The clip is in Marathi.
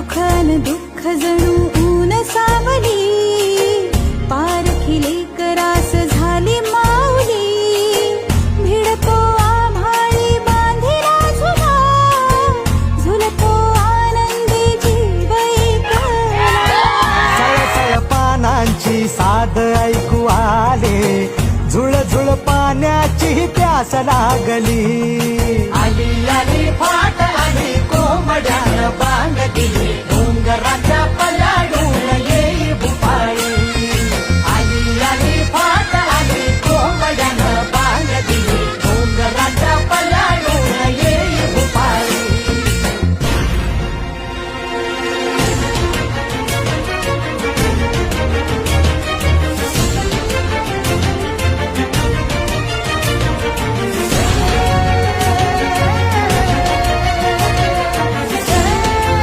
सुखन दुःख जणू ऊन सावली, पारखिले करास झाली माऊली, भिडतो आभाळी बांधिला झुला, झुलतो आनंदी जीव एकला. सळसळ पानांची साद ऐकू आले, झुळझुळ पाण्याची प्यास लागली.